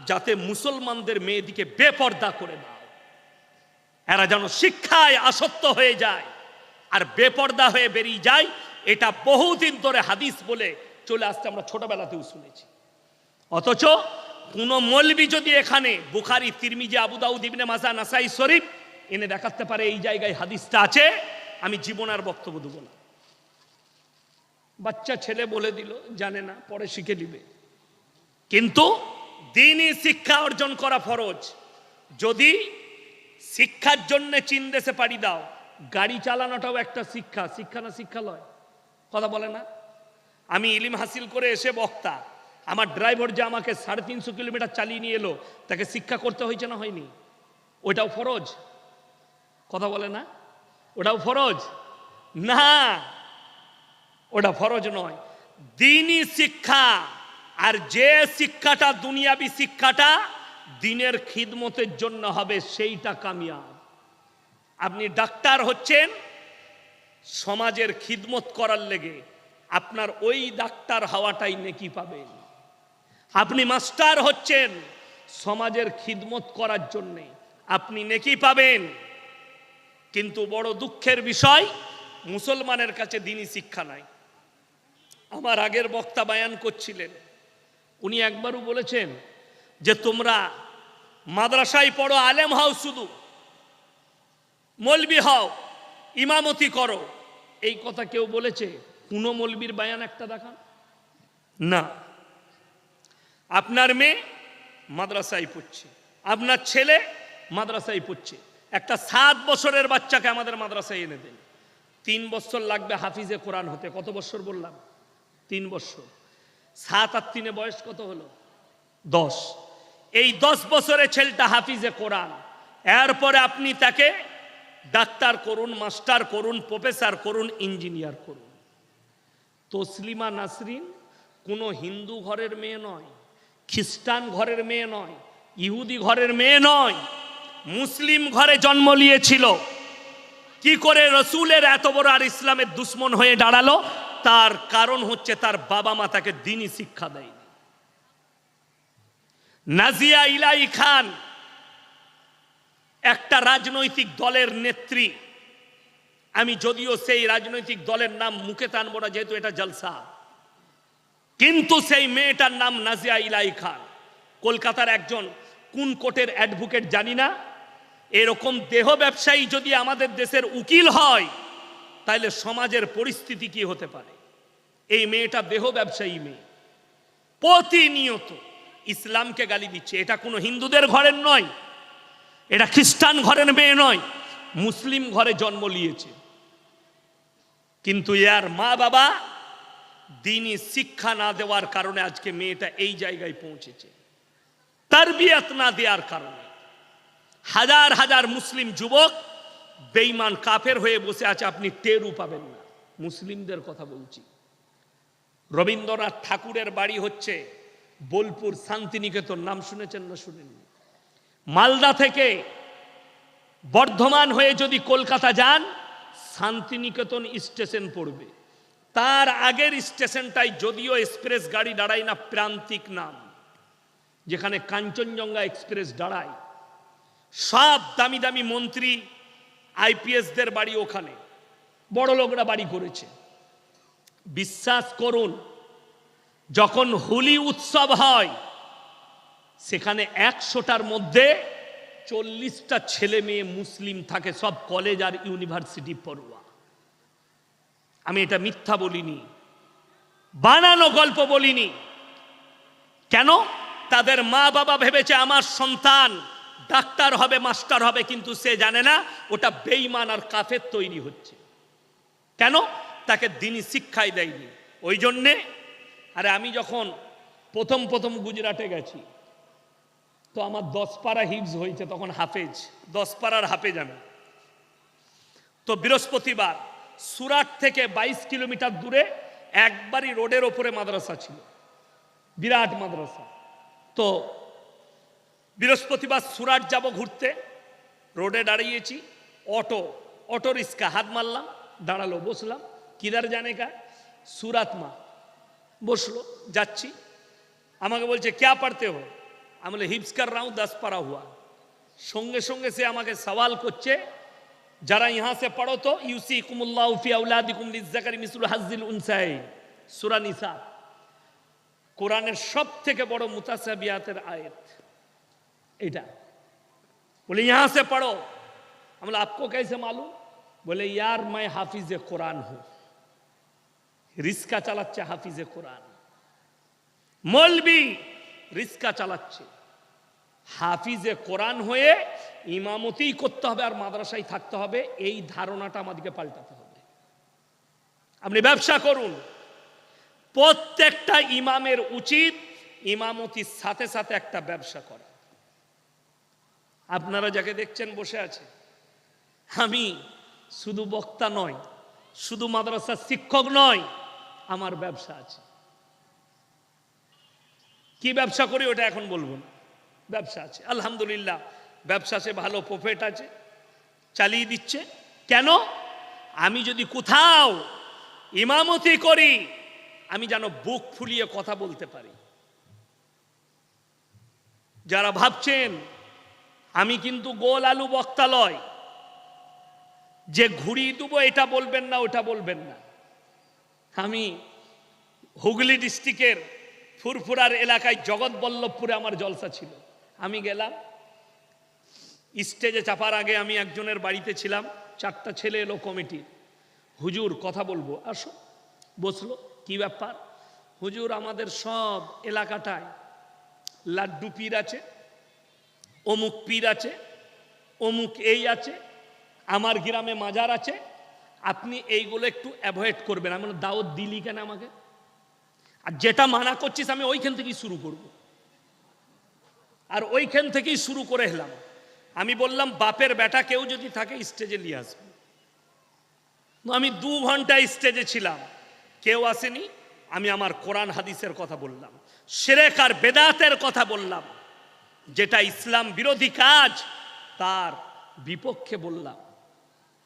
যাতে মুসলমানদের মেয়েদিকে বেপর্দা করে দাও, এরা যেন শিক্ষায় আসক্ত হয়ে যায় আর বেপর্দা হয়ে বেরিয়ে যায়। এটা বহুদিন ধরে হাদিস বলে চলে আসতে আমরা ছোটবেলাতেও শুনেছি। অথচ কোন মৌলবি যদি এখানে বুখারী, তিরমিজি, আবু দাউদ, ইবনে মাজাহ, নাসাই শরীফ এনে দেখাতে পারে এই জায়গায় হাদিসটা আছে, আমি জীবন আর বক্তব্য দেব না। বাচ্চা ছেলে বলে দিল, জানে না, পরে শিখে নিবে। কিন্তু দ্বীনি শিক্ষা অর্জন করা ফরজ। যদি শিক্ষার জন্য চীন দেশে পাড়ি দাও, গাড়ি চালানোটাও একটা শিক্ষা। শিক্ষা না শিক্ষালয়? কথা বলে না? আমি ইলিম হাসিল করে এসে বক্তা, আমার ড্রাইভার যে আমাকে 350 কিলোমিটার চালিয়ে নিয়ে এলো, তাকে শিক্ষা করতে হয়েছে না হয়নি? ওইটাও ফরজ? কথা বলে না? ওটাও ফরজ না, ওটা ফরজ নয়। দ্বীনি শিক্ষা, আর যে শিক্ষাটা দুনিয়াবি শিক্ষাটা দ্বীনের খিদমতের জন্য হবে, সেইটা কামিয়াব। আপনি ডাক্তার হচ্ছেন সমাজের খিদমত করার লেগে, আপনার ওই ডাক্তার হওয়াটাই নেকি পাবেন। আপনি মাস্টার হচ্ছেন সমাজের খিদমত করার জন্যে, আপনি নেকি পাবেন। কিন্তু বড় দুঃখের বিষয়, মুসলমানের কাছে দ্বীনি শিক্ষা নাই। আমার আগের বক্তা বায়ান করছিলেন, উনি একবারও বলেছেন যে তোমরা মাদ্রাসায় পড়ো, আলেম হও, শুধু মৌলবি হও, ইমামতি করো। এই কথা কেউ বলেছে? কোন মৌলবির বায়ান একটা দেখান না। আপনার মেয়ে মাদ্রাসায় পড়ছে, আপনার ছেলে মাদ্রাসায় পড়ছে, একটা 7 বছরের বাচ্চাকে আমাদের মাদ্রাসায় এনে দেন, 3 বছর লাগবে হাফিজে কোরআন হতে। কত বছর বললাম? 3 বছর। 7 আর 3 বয়স কত হলো? 10। এই 10 বছরে ছেলেটা হাফিজে কোরআন, এরপরে আপনি তাকে ডাক্তার করুন, মাস্টার করুন, প্রফেসর করুন, ইঞ্জিনিয়ার করুন। তসলিমা নাসরিন কোনো হিন্দু ঘরের মেয়ে নয়, খ্রিস্টান ঘরের মেয়ে নয়, ইহুদি ঘরের মেয়ে নয়, মুসলিম ঘরে জন্ম নিয়েছিল। কি করে রসুলের এত বড় আর ইসলামের দুশ্মন হয়ে দাঁড়ালো? তার কারণ হচ্ছে তার বাবা মা তাকে দ্বীনি শিক্ষা দেয়নি। নাজিয়া ইলাহি খান একটা রাজনৈতিক দলের নেত্রী। আমি যদিও সেই রাজনৈতিক দলের নাম মুখে টানবো না, যেহেতু এটা জলসা, কিন্তু সেই মেয়েটার নাম নাজিয়া ইলাহি খান। কলকাতার একজন কোন কোর্টের অ্যাডভোকেট জানি না। এরকম দেহ ব্যবসায়ী যদি আমাদের দেশের উকিল হয়, তাহলে সমাজের পরিস্থিতি কি হতে পারে? এই মেয়েটা দেহ ব্যবসায়ী মেয়ে, প্রতিনিয়ত ইসলামকে গালি দিচ্ছে। এটা কোনো হিন্দুদের ঘরের নয়, এটা খ্রিস্টান ঘরের মেয়ে নয়, মুসলিম ঘরে জন্ম নিয়েছে। কিন্তু এর মা বাবা দ্বীনি শিক্ষা না দেওয়ার কারণে আজকে মেয়েটা এই জায়গায় পৌঁছেছে। তারবিয়াত না দেওয়ার কারণে হাজার হাজার মুসলিম যুবক বেঈমান কাফের হয়ে বসে আছে, আপনি টেরও পাবেন না। মুসলিমদের কথা বলছি। রবীন্দ্রনাথ ঠাকুরের বাড়ি হচ্ছে বোলপুর শান্তিনিকেতন, নাম শুনেছেন না শুনেননি? মালদা থেকে বর্ধমান হয়ে যদি কলকাতা যান, শান্তিনিকেতন স্টেশন পড়বে। তার আগের স্টেশনটাই যদিও এক্সপ্রেস গাড়ি দাঁড়ায় না, প্রান্তিক নাম, যেখানে কাঞ্চনজঙ্ঘা এক্সপ্রেস দাঁড়ায়। সব দামি দামি মন্ত্রী আইপিএসদের বাড়ি ওখানে, বড় লোকরা বাড়ি করেছে। বিশ্বাস করুন, যখন হোলি উৎসব হয়, সেখানে 100টার মধ্যে 40টা ছেলে মেয়ে মুসলিম থাকে, সব কলেজ আর ইউনিভার্সিটি পড়ুয়া। আমি এটা মিথ্যা বলিনি, বানানো গল্প বলিনি। কেন? তাদের মা বাবা ভেবেছে আমার সন্তান ডাক্তার হবে, মাস্টার হবে, কিন্তু সে জানে না ওটা বেঈমান আর কাফের তৈরি হচ্ছে। কেন? তাকে দ্বীনি শিক্ষাই দেয়নি। ওই জন্যে আমি যখন প্রথম গুজরাটে গেছি, তো আমার 10 পারা হিফজ হয়েছে, তখন হাফেজ, 10 পারার হাফেজ আমি। তো বৃহস্পতিবার সুরাট থেকে 22 কিলোমিটার দূরে একবারই রোডের ওপরে মাদ্রাসা ছিল, বিরাট মাদ্রাসা। তো বৃহস্পতিবার সুরাট যাব ঘুরতে, রোডে দাঁড়িয়েছি, অটো রিক্সা হাত মারলাম, দাঁড়ালো, বসলাম, কিধার জানে কা? সুরাত মা। বসলো, যাচ্ছি, আমাকে বলছে ক্যা পড়তে হো? আমি বলে হিফজ কর রা হুঁ 10 পারা হুয়া। সঙ্গে সঙ্গে সে আমাকে সওয়াল করছে, যারা ইহা সে পড়ো তো ইউসিকুমুল্লাহু ফি আওলাদিকুম লিযযাকারি মিসলু হাজ্জিল উনসায়াইন, সূরা নিসা, কোরআনের সবথেকে বড় মুতাসাবিয়াতের আয়াত এটা। बोले यहां से पढ़ो। हम बोले आपको कैसे मालूम? बोले यार मैं हाफिज कुरान हूं। रिस्का চালাচ্ছে হাফিজে কোরআন, মৌলবি রিস্কা চালাচ্ছে। হাফিজে কোরআন হয়ে ইমামতি করতে হবে আর মাদ্রাসায় থাকতে হবে, এই ধারণাটা আমাদেরকে পাল্টাতে হবে। আপনি ব্যবসা করুন, প্রত্যেকটা ইমামের উচিত ইমামতির সাথে সাথে একটা ব্যবসা করা। আপনারা যাকে দেখছেন বসে আছে, আমি শুধু বক্তা নয়, শুধু মাদ্রাসার শিক্ষক নয়, আমার ব্যবসা আছে। কি ব্যবসা করি ওটা এখন বলবো না, ব্যবসা আছে আলহামদুলিল্লাহ। ব্যবসা সে ভালো প্রফিট আছে, চালিয়ে দিচ্ছে। কেন? আমি যদি কোথাও ইমামতি করি, আমি যেন বুক ফুলিয়ে কথা বলতে পারি। যারা ভাবছেন আমি কিন্তু গোল আলু বক্তা লয়, যে ঘুরিয়ে দেবো এটা বলবেন না ওটা বলবেন না। আমি হুগলি ডিস্ট্রিক্টের ফুরফুরার এলাকায় জগৎবল্লভপুরে আমার জলসা ছিল। আমি গেলাম, স্টেজে চাপার আগে আমি একজনের বাড়িতে ছিলাম, 4টা ছেলে এলো কমিটির। হুজুর কথা বলবো, আসো। বসলো, কি ব্যাপার? হুজুর আমাদের সব এলাকাটায় লাড্ডু পীর আছে, অমুক পীর আছে, অমুক এই আছে, আমার গ্রামে মাজার আছে, আপনি এইগুলো একটু অ্যাভয়েড করবেন। আমি বললাম দাওয়াত দিলি কেন আমাকে? আর যেটা মানা করছিস আমি ওইখান থেকেই শুরু করব। আর ওইখান থেকেই শুরু করে এলাম। আমি বললাম বাপের বেটা কেউ যদি থাকে স্টেজে নিয়ে আসবে। আমি 2 ঘন্টা স্টেজে ছিলাম, কেউ আসেনি। আমি আমার কোরআন হাদিসের কথা বললাম, শিরক আর বেদাতের কথা বললাম, যেটা ইসলাম বিরোধী কাজ তার বিপক্ষে বললাম।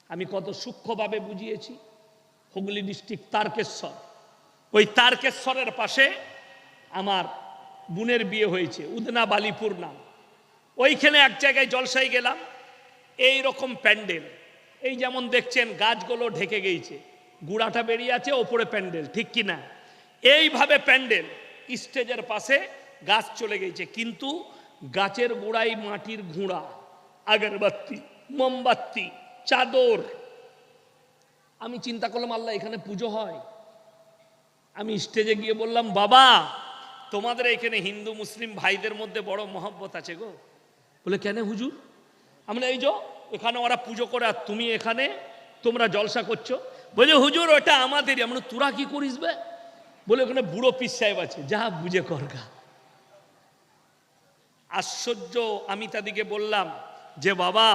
আমি কত সূক্ষ্মভাবে বুঝিয়েছি। হুগলি ডিস্ট্রিক্ট তারকেশ্বর, ওই তারকেশ্বরের পাশে আমার বোনের বিয়ে হয়েছে, উদনা বালিপুর নাম। ওইখানে এক জায়গায় জলসায় গেলাম, এই রকম প্যান্ডেল, এই যেমন দেখছেন গাছগুলো ঢেকে গিয়েছে, গুড়াটা বেরিয়ে আছে, ওপরে প্যান্ডেল, ঠিক কি না? এইভাবে প্যান্ডেল, স্টেজের পাশে গাছ চলে গেছে, কিন্তু গাছের গোড়ায় মাটির ঘুড়া, আগরবাতি, মোমবাতি, চাদর। আমি চিন্তা করলাম আল্লাহ এখানে পুজো হয়। আমি স্টেজে গিয়ে বললাম বাবা তোমাদের এখানে হিন্দু মুসলিম ভাইদের মধ্যে বড় মহব্বত আছে গো। বলে কেন হুজুর? আমরা এই যে এখানে ওরা পুজো করে আর তুমি এখানে তোমরা জলসা করছো। বলে হুজুর ওটা আমাদেরই। আমরা তোরা কি করিস বে? বলে ওখানে বুড়ো পীর সাহেব আছে, যা বুঝে করগা। আশ্চর্য। আমি তাদেরকে বললাম যে বাবা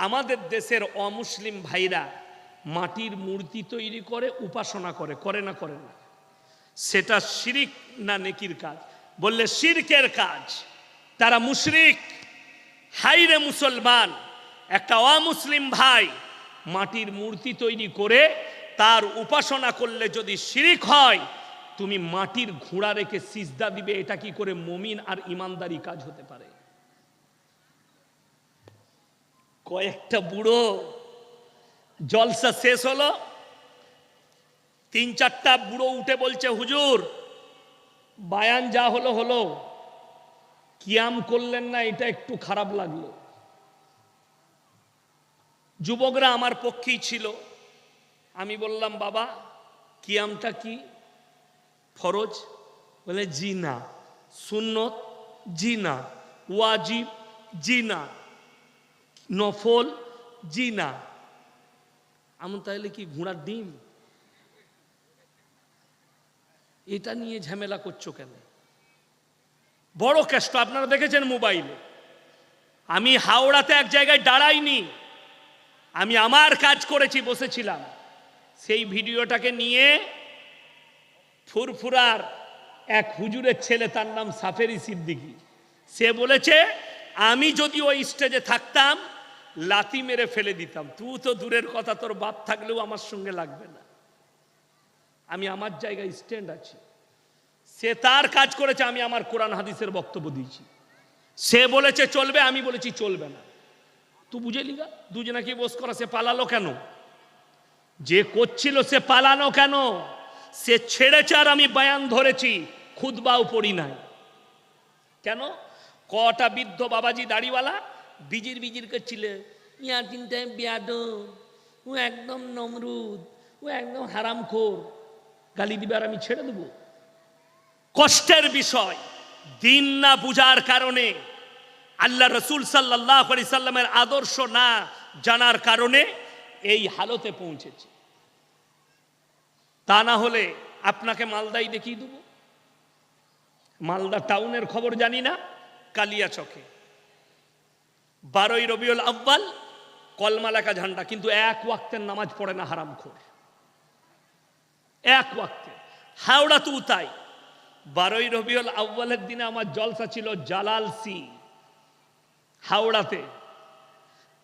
আমাদের দেশের অমুসলিম ভাইরা মাটির মূর্তি তৈরি করে উপাসনা করে, করে না করে না? সেটা শিরিক না নেকির কাজ? বললে শিরকের কাজ। তারা মুশরিক। হাইরে মুসলমান, একটা অমুসলিম ভাই মাটির মূর্তি তৈরি করে তার উপাসনা করলে যদি শিরিক হয়, তুমি মাটির ঘোড়া রেখে সিজদা দিবে, এটা কি করে মুমিন আর ইমানদারি কাজ হতে পারে? কয়েকটা বুড়ো, জলসা শেষ হলো, 3-4টা বুড়ো উঠে বলছে হুজুর বায়ান যা হলো হলো, কিয়াম করলেন না, এটা একটু খারাপ লাগলো। যুবকরা আমার পক্ষেই ছিল। আমি বললাম বাবা কিয়ামটা কি ফরজ? বলে জি না। সুন্নত? জি না। ওয়াজিব? জি না। নফল? জি না। আমি তাহলে কি ঘোড়ার ডিম? এটা নিয়ে ঝামেলা করছো কেন? বড় কষ্ট। আপনারা দেখেছেন মোবাইলে। আমি হাওড়াতে এক জায়গায় দাঁড়াইনি, আমি আমার কাজ করেছি, বসেছিলাম। সেই ভিডিওটাকে নিয়ে ফুরফুরার এক হুজুরের ছেলে, তার নাম সাফেরি সিদ্দিকী, সে বলেছে আমি যদি ওই স্টেজে থাকতাম লাথি মেরে ফেলে দিতাম। তুই তো দূরের কথা, তোর বাপ থাকলেও আমার সঙ্গে লাগবে না। আমি আমার জায়গায় স্ট্যান্ড আছি। সে তার কাজ করেছে, আমি আমার কোরআন হাদিসের বক্তব্য দিয়েছি। সে বলেছে চলবে, আমি বলেছি চলবে না। তুই বুঝে লিগা দুজনে কি বস করা, সে পালালো কেন? যে করছিল সে পালানো কেন? সে ছেড়েছে আর আমি বয়ান ধরেছি, খুতবাও পড়ি নাই। কেন? কটা বৃদ্ধ বাবাজি দাড়িওয়ালা বিজির বিজির করছিলে, ইয়া তিনটায় বিয়াদ, ও একদম নমরুদ, ও একদম হারামখোর, গালি দিবে আর আমি ছেড়ে দেব? কষ্টের বিষয়, দিন না বুঝার কারণে, আল্লাহ রসুল সাল্লাল্লাহু আলাইহি সাল্লামের আদর্শ না জানার কারণে এই হালতে পৌঁছেছে। তা না হলে আপনাকে মালদাই দেখিয়ে দেব। মালদা টাউনের খবর জানি না, কালিয়াচকে 12ই রবিউল আউয়াল কলমা লেখা ঝান্ডা, কিন্তু এক ওয়াক্তের নামাজ পড়ে না হারামখোর, এক ওয়াক্তে। হাওড়া তু তাই, 12ই রবিউল আউয়ালের দিনে আমার জলসা ছিল জালালসি হাওড়াতে,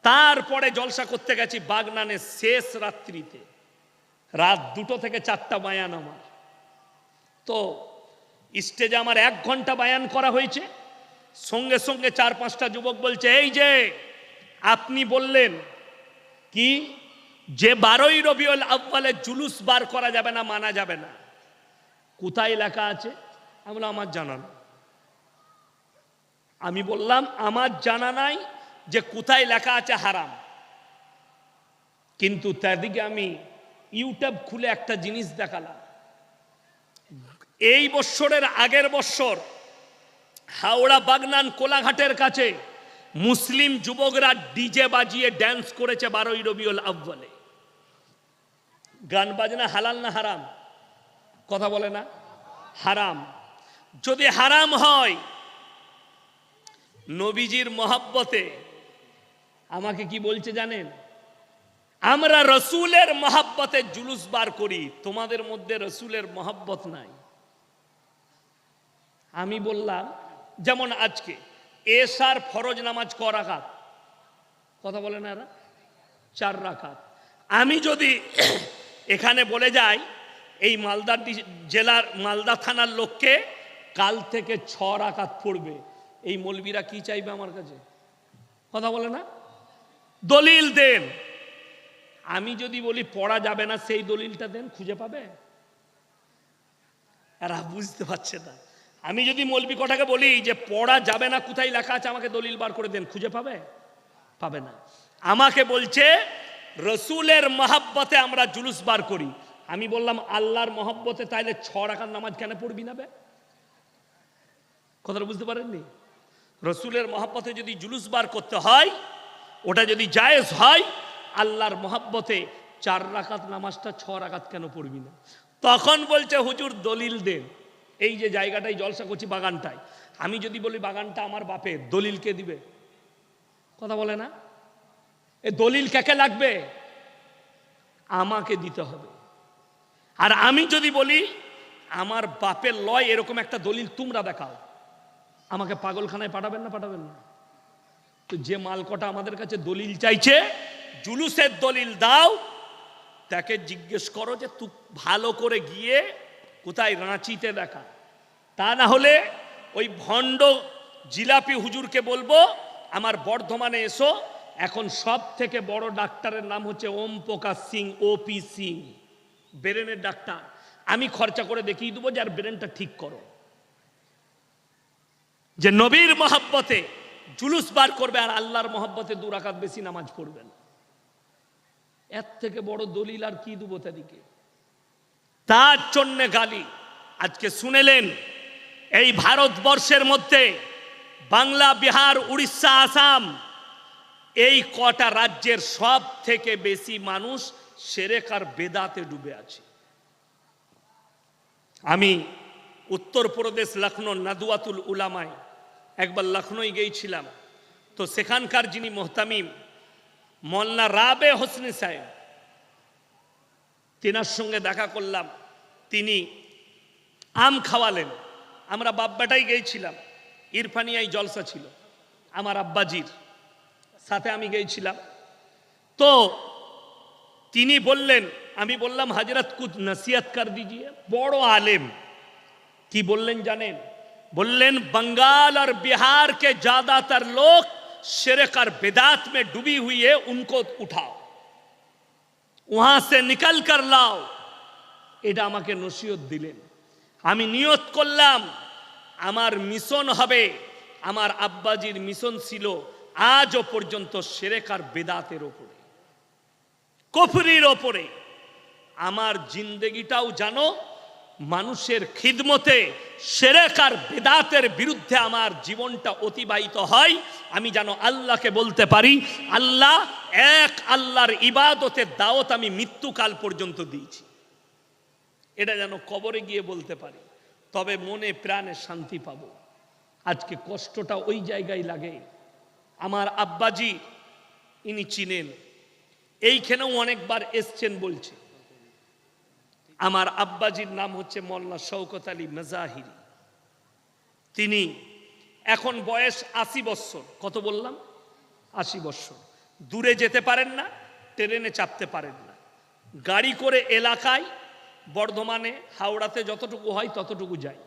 তারপরে জলসা করতে গেছি বাগনানে শেষ রাত্রিতে, রাত 2টো থেকে 4টা বায়ান আমার। তো স্টেজে আমার 1 ঘন্টা বায়ান করা হয়েছে, সঙ্গে সঙ্গে 4-5টা যুবক বলছে, এই যে আপনি বললেন কি যে 12ই রবিউল আউয়ালে জুলুস বার করা যাবে না, মানা যাবে না, কোথায় লেখা আছে? আমি বললাম আমার জানা নেই। আমি বললাম আমার জানা নাই যে কোথায় লেখা আছে হারাম, কিন্তু তারদিকে আমি ইউটিউব খুলে একটা জিনিস দেখালাম। এই বৎসরের আগের বৎসর হাওড়া বাগনান কোলাঘাটের কাছে মুসলিম যুবকরা ডিজে বাজিয়ে ড্যান্স করেছে 12ই রবিউল আউয়ালে। গান বাজনা হালাল না হারাম? কথা বলে না, হারাম। যদি হারাম হয়, নবীজির মহব্বতে আমাকে কি বলছে জানেন? আমরা রসুলের মহব্বতে জুলুস বার করি, তোমাদের মধ্যে রসুলের মহব্বত নাই। আমি বললাম যেমন আজকে এশার ফরজ নামাজ ক রাকাত? কথা বলে না এরা? 4 রাকাত। আমি যদি এখানে বলে যাই এই মালদা জেলার মালদা থানার লোককে কাল থেকে 6 রাকাত পড়বে, এই মৌলবীরা কি চাইবে আমার কাছে? কথা বলে না? দলিল দেন। আমি যদি বলি পড়া যাবে না, সেই দলিলটা দেন, খুঁজে পাবে? এরা বুঝতে পারছে না। আমি যদি মৌলবী কটাকে বলি যে পড়া যাবে না, কোথায় লেখা আছে, আমাকে দলিল বার করে দেন, খুঁজে পাবে? পাবে না। আমাকে বলছে রসুলের মহব্বতে আমরা জুলুস বার করি। আমি বললাম আল্লাহর মহব্বতে তাইলে 6 রাকাত নামাজ কেন পড়বি না? কথাটা বুঝতে পারেননি? রসুলের মহব্বতে যদি জুলুস বার করতে হয়, ওটা যদি জায়েজ হয়, আল্লাহর মহব্বতে 4 রাকাত নামাজটা 6 রাকাত কেন পড়বি না? তখন বলছে হুজুর দলিল দেন। এই যে জায়গাটায় জলসা করছি বাগানটায়, আমি যদি বলি বাগানটা আমার বাপের, দলিল কে দিবে? কথা বলে না? এ দলিল কাকে লাগবে? আমাকে দিতে হবে। আর আমি যদি বলি আমার বাপের লয়, এরকম একটা দলিল তোমরা দেখাও, আমাকে পাগলখানায় পাঠাবেন না? পাঠাবেন না? তো যে মালকটা আমাদের কাছে দলিল চাইছে, জুলুসের দলিল দাও, তাকে জিজ্ঞেস করো যে তুই ভালো করে গিয়ে কোথায় রাঁচিতে দেখা। তা না হলে ওই ভণ্ড জিলাপি হুজুরকে বলবো আমার বর্ধমানে এসো, এখন সব থেকে বড় ডাক্তারের নাম হচ্ছে ওম প্রকাশ সিং, ওপি সিং, ব্রেনের ডাক্তার। আমি খরচা করে দেখিয়ে দেবো যে আর ব্রেনটা ঠিক করো, যে নবীর মহব্বতে জুলুস বার করবে আর আল্লাহর মহব্বতে 2 রাকাত বেশি নামাজ পড়বেন। এর থেকে বড় দলিল আর কি দেবো তাদেরকে? তার জন্য গালি। আজকে শুনেলেন এই ভারতবর্ষের মধ্যে বাংলা, বিহার, উড়িষ্যা, আসাম, এই কটা রাজ্যের সব থেকে বেশি মানুষ শিরক আর বেদাতে ডুবে আছে। আমি উত্তরপ্রদেশ লখনৌ নাদওয়াতুল উলামায় একবার লখনৌ গিয়েছিলাম। তো সেখানকার যিনি মোহতামিম মোল্লা রাবে হোসনে সাহেব, তিনার সঙ্গে দেখা করলাম। তিনি আম খাওয়ালেন। আমরা বাপ বেটাই গিয়েছিলাম, ইরফানিয়ায় জলসা ছিল আমার আব্বাজির সাথে, আমি গিয়েছিলাম। তো তিনি বললেন, আমি বললাম হজরত কুছ নসিহত কর দিজিয়ে। বড় আলেম কি বললেন জানেন? बोलें बंगाल और बिहार के ज्यादातर लोग शिरक और बिदात में डूबी हुई है, उनको उठाओ, वहां से निकल कर लाओ। এটা আমাকে নসিহত দিলেন। আমি নিয়ত করলাম আমার মিশন হবে, আমার আব্বাজির মিশন ছিল আজও পর্যন্ত শিরক আর বিদাতের উপরে, কুফরির উপরে। আমার জিন্দেগিটাও জানো মানুষের খিদমতে শিরক আর বিদাতের বিরুদ্ধে আমার জীবনটা অতিবাহিত হয়। আমি জানো আল্লাহকে বলতে পারি, আল্লাহ এক, আল্লাহর ইবাদতের দাওয়াত আমি মৃত্যুকাল পর্যন্ত দিয়েছি। এটা যেন কবরে গিয়ে বলতে পারি, তবে মনে প্রাণে শান্তি পাবো। আজকে কষ্টটা ওই জায়গায় লাগে। আমার আব্বাজি ইনি চিনেন, এইখানেও অনেকবার এসছেন বলছে। আমার আব্বাজির নাম হচ্ছে মোল্লা শওকত আলী মাজাহিরি। তিনি এখন বয়স 80 বছর। কত বললাম? 80 বছর। দূরে যেতে পারেন না, ট্রেনে চাপতে পারেন না, গাড়ি করে এলাকায় বর্ধমানে হাওড়াতে যতটুকু হয় ততটুকু যায়।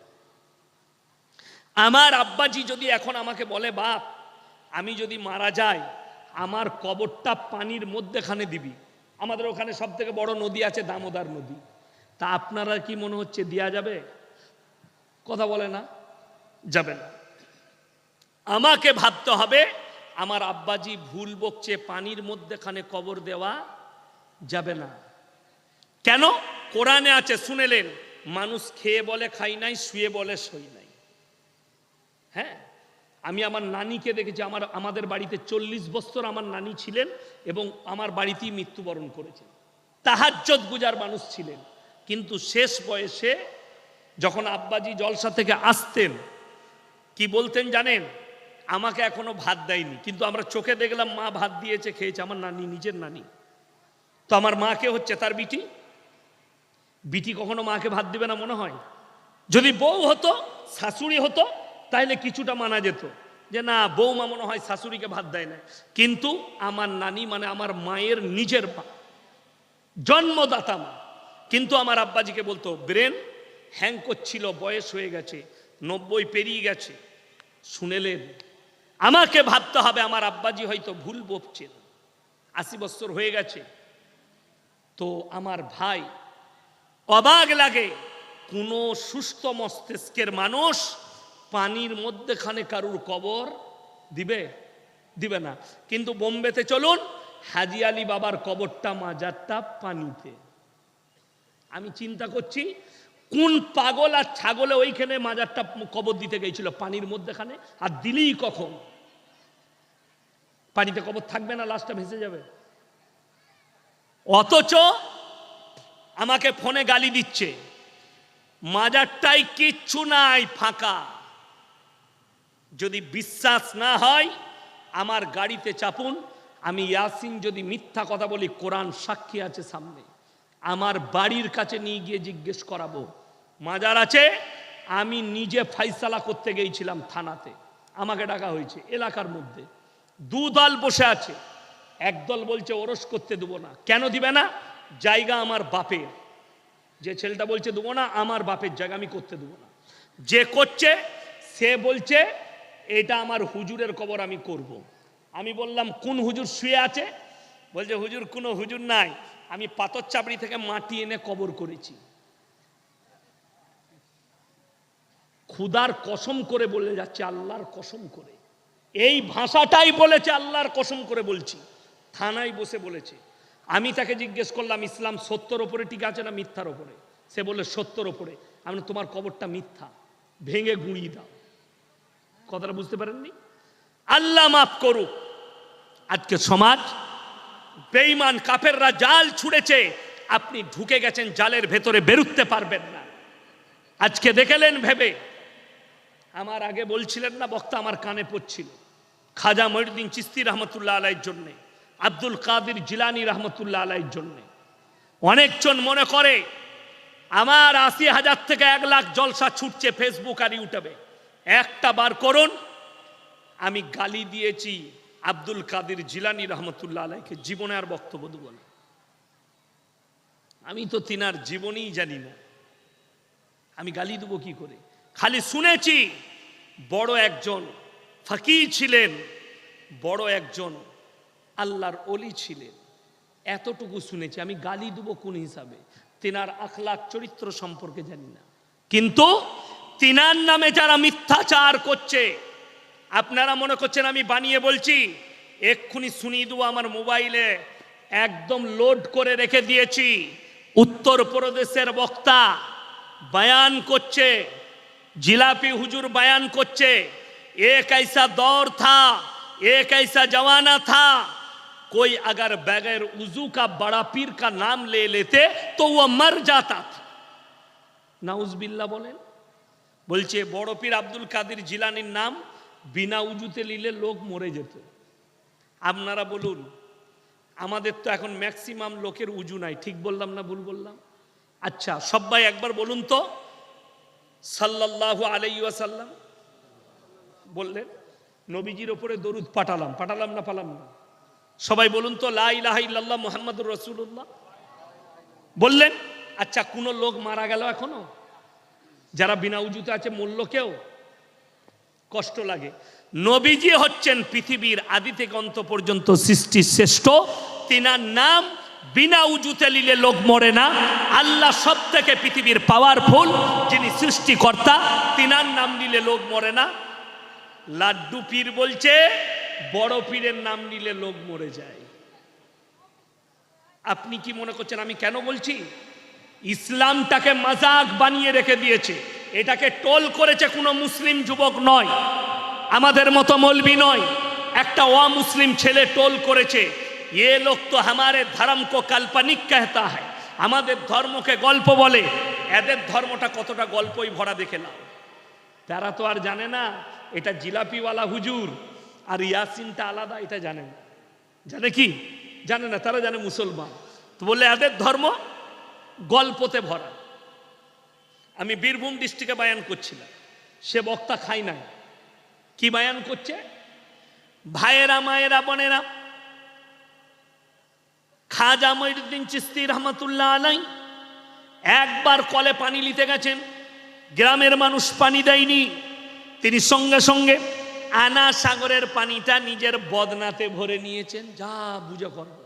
আমার আব্বাজি যদি এখন আমাকে বলে, বাপ আমি যদি মারা যাই আমার কবরটা পানির মধ্যেখানে দিবি, আমাদের ওখানে সব থেকে বড় নদী আছে দামোদর নদী, তা আপনারা কি মনে হচ্ছে দেয়া যাবে? কথা বলে না, যাবে না। আমাকে ভাবতে হবে আমার আব্বাজি ভুল বকছে, পানির মধ্যেখানে কবর দেওয়া যাবে না। কেন? কোরআনে আছে, শুনেলেন, মানুষ খেয়ে বলে খাই নাই, শুয়ে বলে সই নাই। হ্যাঁ, আমি আমার নানিকে দেখেছি। আমাদের বাড়িতে 40 বছর আমার নানি ছিলেন এবং আমার বাড়িতেই মৃত্যুবরণ করেছেন। তাহাজ্জুদ গুজার মানুষ ছিলেন, কিন্তু শেষ বয়সে যখন আব্বাজি জলসা থেকে আসতেন কি বলতেন জানেন? আমাকে এখনো ভাত দেয়নি, কিন্তু আমরা চোখে দেখলাম মা ভাত দিয়েছে, খেয়েছে। আমার নানি, নিজের নানি। তো আমার মাকে হচ্ছে তার বিটি, বিটি কখনো মাকে ভাত দিবে না মনে হয়? যদি বউ হতো, শাশুড়ি হতো, তাইলে কিছুটা মানা যেত যে না, বউমা মনে হয় শাশুড়িকে ভাত দেয় না। কিন্তু আমার নানি মানে আমার মায়ের নিজের মা, জন্মদাতা মা। কিন্তু আমার আব্বাজিকে বলতো, ব্রেন হ্যাং করছিল, বয়স হয়ে গেছে, 90 পেরিয়ে গেছে। শুনেলেন, আমাকে ভাবতে হবে আমার আব্বাজি হয়তো ভুল বকছেন, 80 বছর হয়ে গেছে। তো আমার ভাই অবাক লাগে, কোন সুস্থ মস্তিষ্কের মানুষ পানির মধ্যেখানে কারুর কবর দিবে? দিবে না। কিন্তু বোম্বেতে চলুন, হাজি আলী বাবার কবরটা, মাজারটা পানিতে। আমি চিন্তা করছি কোন পাগল আর ছাগলে ওইখানে মাজারটা কবর দিতে গেছিল পানির মধ্যেখানে, আর দিলেই কখন? পানিতে কবর থাকবে না, লাশটা ভেসে যাবে। অথচ আমাকে ফোনে গালি দিচ্ছে, মাজারটাই কিচ্ছু নাই, ফাঁকা। যদি বিশ্বাস না হয় আমার গাড়িতে চাপুন, আমি ইয়াসিন যদি মিথ্যা কথা বলি, কোরআন সাক্ষী আছে সামনে, আমার বাড়ির কাছে নিয়ে গিয়ে জিজ্ঞেস করাবো। মাজার আছে, আমি নিজে ফাইসালা করতে গিয়েছিলাম থানাতে, আমাকে ডাকা হয়েছে। এলাকার মধ্যে 2 দল বসে আছে, একদল বলছে ওরস করতে দেবো না। কেন দিবে না? জায়গা আমার বাপের। যে ছেলেটা বলছে দেবো না, আমার বাপের জায়গা, আমি করতে দেবো না। যে করছে সে বলছে এটা আমার হুজুরের কবর, আমি করব। আমি বললাম কোন হুজুর শুয়ে আছে? বলছে হুজুর কোনো হুজুর নাই, আমি পাথর চাপড়ি থেকে মাটি এনে কবর করেছি। খুদার কসম করে বলে যাচ্ছে, আল্লাহর কসম করে, এই ভাষাটাই বলেছে, আল্লাহর কসম করে বলছি। থানায় বসে বলেছে। আমি তাকে জিজ্ঞেস করলাম, ইসলাম সত্যর ওপরে ঠিক আছে না মিথ্যার ওপরে? সে বলে সত্যর ওপরে। আমি তোমার কবরটা মিথ্যা, ভেঙে গুঁড়িয়ে দাও। কথাটা বুঝতে পারেননি? আল্লাহ মাফ করুক। আজকে সমাজ বেঈমান কাফেররা জাল ছুড়েছে, আপনি ঢুকে গেছেন জালের ভেতরে, বেরুতে পারবেন না। আজকে দেখলেন ভেবে, আমার আগে বলছিলেন না বক্তা, আমার কানে পড়ছিল, খাজা মঈনুদ্দিন চিশতি রহমতুল্লাহ আলাইহির জন্য, আব্দুল কাদের জিলানী রহমতুল্লাহ আলাইহির জন্য। অনেকজন মনে করে আমার 80,000 থেকে 1 লাখ জলসা ছুটছে ফেসবুক আর ইউটিউবে। একটা বার করুন, আমি গালি দিয়েছি আব্দুল কাদের জিলানী রহমতুল্লাহ আলাইহিকে, জীবনে আর বক্তব্য দেব না। আমি তো তিনার জীবনেই জানি না, আমি গালি দেবো কি করে? খালি শুনেছি বড় একজন ফকির ছিলেন, বড় একজন আল্লাহর ওলি ছিলেন। এতটুকু শুনেছি, আমি গালি দেবো কোন হিসাবে, তিনার আখলাক চরিত্র সম্পর্কে জানি না, কিন্তু তিনার নামে যারা মিথ্যাচার করছে, আপনারা মনে করছেন আমি বানিয়ে বলছি, এক্ষুনি শুনিয়ে দেবো, আমার মোবাইলে একদম লোড করে রেখে দিয়েছি। উত্তরপ্রদেশের বক্তা বয়ান করছে, জিলাপি হুজুর বয়ান করছে, एक ऐसा दौर था, एक ऐसा जमाना था, कोई अगर बगैर उजू का बड़ा पीर का नाम ले लेते तो वह मर जाता था। नाउजुबिल्लाह बोलें। বলছে বড় পীর আব্দুল কাদের জিলানির নাম বিনা উজুতে নিলে লোক মরে যেত। আপনারা বলুন, আমাদের তো এখন ম্যাক্সিমাম লোকের উজু নাই, ঠিক বললাম না ভুল বললাম? আচ্ছা সবাই একবার বলুন তো সাল্লাল্লাহু আলাইহি ওয়াসাল্লাম বললেন, নবীজির ওপরে দরুদ পাঠালাম, পাঠালাম না পালাম না? সবাই বলুন তো লা ইলাহা ইল্লাল্লাহ মুহাম্মাদুর রাসূলুল্লাহ বললেন। আচ্ছা কোন লোক মারা গেল এখনো? যারা বিনা উজুতে আছে মরল কেউ? কষ্ট লাগে। নবীজি হচ্ছেন পৃথিবীর আদি থেকে অন্ত পর্যন্ত সৃষ্টির শ্রেষ্ঠ, তিনার নাম বিনা উজুতে নিলে লোক মরে না। আল্লাহ সব থেকে পৃথিবীর পাওয়ারফুল, যিনি সৃষ্টিকর্তা, তিনার নাম নিলে লোক মরে না। লাড্ডু পীর বলছে বড় পীরের নাম নিলে লোক মরে যায়। আপনি কি মনে করছেন আমি কেন বলছি? ইসলামটাকে মাজাক বানিয়ে রেখে দিয়েছে, এটাকে টোল করেছে কোনো মুসলিম যুবক নয়, আমাদের মতো মৌলবি নয়, একটা অমুসলিম ছেলে টোল করেছে। ये लोग तो हमारे धर्म को काल्पनिक कहता है, আমাদের ধর্মকে গল্প বলে। এদের ধর্মটা কতটা গল্পই ভরা দেখে নাও। তারা তো আর জানে না এটা জিলাপিওয়ালা হুজুর আর ইয়াসিনটা আলাদা, এটা জানে না। জানে কি? জানে না, তারা জানে মুসলমান। তো বললে এদের ধর্ম গল্পতে ভরা। আমি বীরভূম ডিস্ট্রিক্টে বায়ান করছিলাম, সে বক্তা খাই নাই, কি বায়ান করছে? ভাইয়েরা মায়েরা বোনেরা, খাজা মঈনুদ্দিন চিশতি রহমাতুল্লাহ আলাইহি একবার কলে পানি নিতে গেছেন, গ্রামের মানুষ পানি দেয়নি, তিনি সঙ্গে সঙ্গে আনা সাগরের পানিটা নিজের বদনাতে ভরে নিয়েছেন। যা বুঝে করব,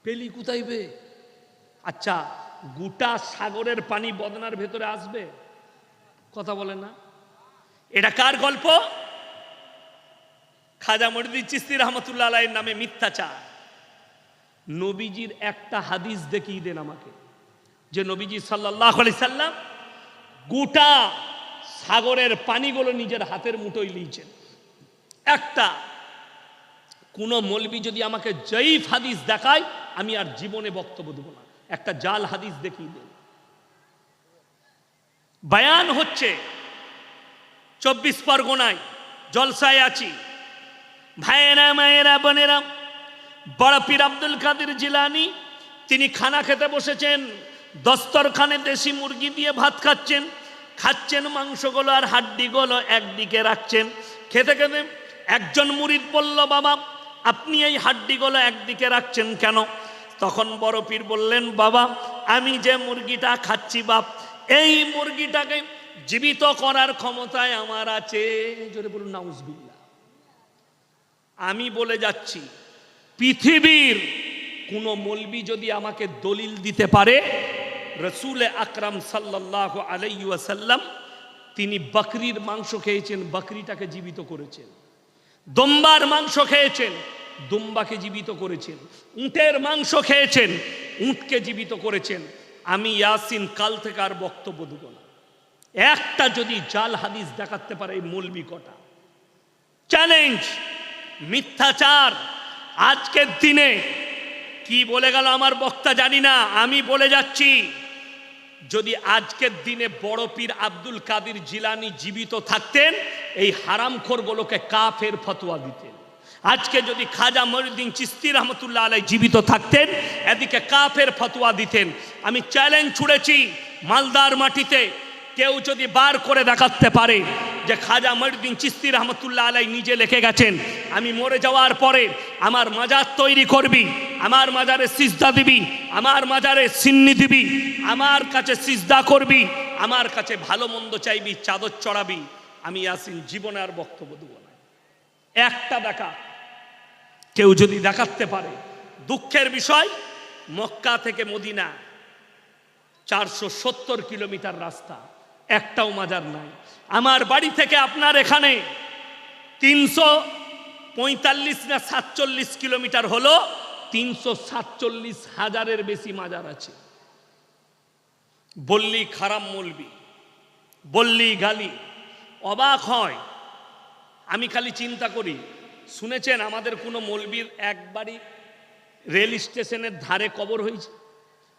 পেলি কোথায় বে? আচ্ছা গোটা সাগরের পানি বদনার ভেতরে আসবে? কথা বলে না। এটা কার গল্প? খাজা মঈনুদ্দিন চিশতি রহমাতুল্লাহ আলাইহির নামে মিথ্যাচার। নবীজির একটা হাদিস দেখিয়ে দেন আমাকে, যে নবীজি সাল্লাল্লাহু আলাইহি সাল্লাম গোটা সাগরের পানিগুলো নিজের হাতের মুঠোয় নিয়েছেন। একটা কোন মৌলবি যদি আমাকে জয়ীফ হাদিস দেখায়, আমি আর জীবনে বক্তব্য দেব না। একটা জাল হাদিস দেখিয়ে দেন। বয়ান হচ্ছে 24 পরগনায়, জলসায় আছি। ভাইয়েরা মায়েরা বোনেরা, বড় পীর আব্দুল কাদের জিলানী তিনি খানা খেতে বসেছেন, দস্তরখানে দেশি মুরগি দিয়ে ভাত খাচ্ছেন, খাচ্ছেন মাংসগুলো আর হাড্ডিগুলো একদিকে রাখছেন। খেতে খেতে একজন মুরিদ বলল, বাবা আপনি এই হাড্ডিগুলো একদিকে রাখছেন কেন? তখন বড় পীর বললেন, বাবা আমি যে মুরগিটা খাচ্ছি বাপ, এই মুরগিটাকে জীবিত করার ক্ষমতায় আমার আছে। জোরে বলুন নাউজুবিল্লাহ। আমি বলে যাচ্ছি, পৃথিবীর কোন মৌলবি যদি আমাকে দলিল দিতে পারে, রসুল আকরাম সাল্লাল্লাহু আলাইহি ওয়াসাল্লাম তিনি বকরির মাংস খেয়েছেন, বকরিটাকে জীবিত করেছেন। দুম্বার মাংস খেয়েছেন, দুম্বাকে জীবিত করেছেন। উটের মাংস খেয়েছেন, উটকে জীবিত করেছেন। আমি ইয়াসিন কাল থেকে আর বক্তব্য দেব না। একটা যদি জাল হাদিস দেখাতে পারে এই মৌলবি কটা, চ্যালেঞ্জ। মিথ্যাচার আজকের দিনে কি বলে গেল আমার বক্তা জানি না, আমি বলে যাচ্ছি, যদি আজকের দিনে বড় পীর আব্দুল কাদের জিলানী জীবিত থাকতেন, এই হারামখোরগুলোকে কাফের ফতোয়া দিতেন। আজকে যদি খাজা মঈনুদ্দিন চিশতি রহমাতুল্লাহ আলাইহি জীবিত থাকতেন, এদিকে কাফের ফতোয়া দিতেন। আমি চ্যালেঞ্জ ছুড়েছি, মালদার মাটিতে কেউ যদি বার করে দেখাতে পারে যে খাজা মঈনুদ্দিন চিশতি রহমাতুল্লাহ আলাইহি নিজে লিখে গেছেন, আমি মরে যাওয়ার পরে আমার মাজার তৈরি করবি, আমার মাজারে সিজদা দিবি, আমার মাজারে সিন্নি দিবি, আমার কাছে সিজদা করবি, আমার কাছে ভালো মন্দ চাইবি, চাদর চড়াবি, আমি ইয়াসিন জীবনে আর বক্তব্য দেব না। একটা দেখা, কেউ যদি দেখাতে পারে। দুঃখের বিষয়, মক্কা থেকে মদিনা 470 কিলোমিটার রাস্তা, একটাও মাজার নাই। আমার বাড়ি থেকে আপনার এখানে 345 না 47 কিলোমিটার হলো, 347,000-এর বেশি মাজার আছে। বললি খারাপ মৌলবি, বললি গালি, অবাক হয়। আমি খালি চিন্তা করি, শুনেছেন আমাদের কোনো মৌলবীর একবারই রেল স্টেশনের ধারে কবর হয়েছে,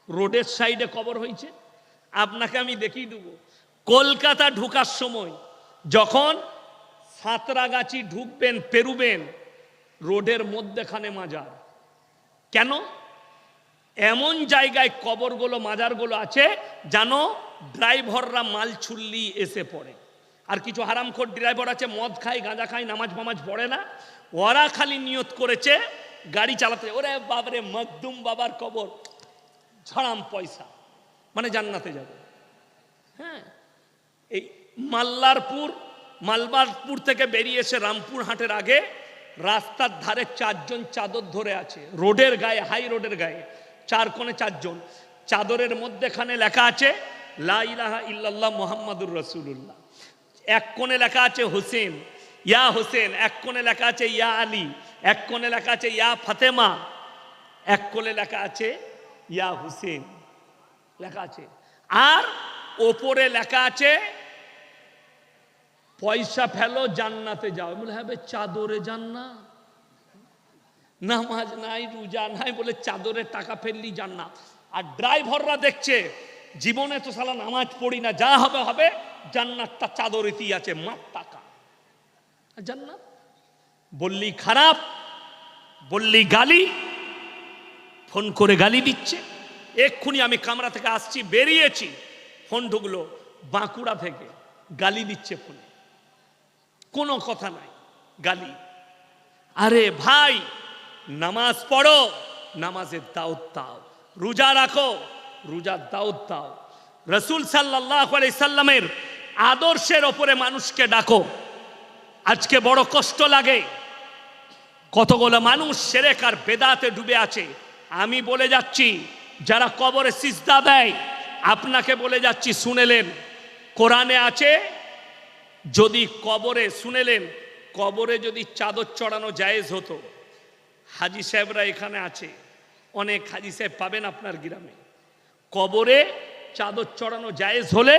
রোডের সাইডে কবর হয়েছে? আপনাকে আমি দেখিয়ে দেবো। কলকাতা ঢুকার সময় যখন সাঁতরাগাছি ঢুকবেন, পেরুবেন, রোডের মধ্যেখানে মাজার। কেন? এমন জায়গায় কবরগুলো, মাজারগুলো আছে যেন ড্রাইভাররা মাল ছুল্লি এসে পড়ে। আর কিছু হারামখোর ড্রাইভার আছে, মদ খায়, গাঁজা খায়, নামাজ ফামাজ পড়ে না, ওরা খালি নিয়ত করেছে গাড়ি চালাতে, ওরে বাবরে মকদুম বাবার কবর, ঝড়াম পয়সা, মানে জান্নাতে যাবে। হ্যাঁ, এই মালবারপুর থেকে বেরিয়ে এসে রামপুর হাটের আগে রাস্তার ধারে 4 জন চাদর ধরে আছে, রোডের গায়ে, হাই রোডের গায়ে 4 কোণে 4 জন। চাদরের মধ্যেখানে লেখা আছে লা ইলাহা ইল্লাল্লাহ মুহাম্মাদুর রাসূলুল্লাহ। এক কোণে লেখা আছে হোসেন, ইয়া হোসেন। এক কোণে লেখা আছে ইয়া আলী। এক কোণে লেখা আছে ইয়া ফাতেমা। এক কোণে লেখা আছে ইয়া হুসেন লেখা আছে। আর ওপরে লেখা আছে পয়সা ফেলো জান্নাতে যাও। বলে হবে চাদরে জান্নাত? নামাজ নাই, রোজা নাই, বলে চাদরে টাকা ফেললি জান্নাত। আর ড্রাইভাররা দেখছে জীবনে তো সালা নামাজ পড়ি না, যা হবে হবে, জান্নাতটা চাদরেতেই আছে, মার টাকা জান্নাত। বললি খারাপ, বললি গালি, ফোন করে গালি দিচ্ছে। এক্ষুনি আমি কামরা থেকে আসছি, বেরিয়েছি, ফোন ঢুকলো বাঁকুড়া থেকে, গালি দিচ্ছে ফোনে, কোনো কথা নাই, গালি। আরে ভাই, নামাজ পড়ো, নামাজের দাওয়াত দাও, রোজা রাখো, রোজার দাওয়াত দাও, রাসূল সাল্লাল্লাহু আলাইহি সাল্লামের আদর্শের ওপরে মানুষকে ডাকো। আজকে বড় কষ্ট লাগে, কতগুলো মানুষ শিরক আর বেদাতে ডুবে আছে। আমি বলে যাচ্ছি, যারা কবরে সিজদা দেয়, আপনাকে বলে যাচ্ছি, শুনেলেন কোরআনে আছে, যদি কবরে, শুনেলেন কবরে যদি চাদর চড়ানো জায়েজ হতো, হাজী সাহেবরা এখানে আছে, অনেক হাজী সাহেব পাবেন আপনার গ্রামে, কবরে চাদর চড়ানো জায়েজ হলে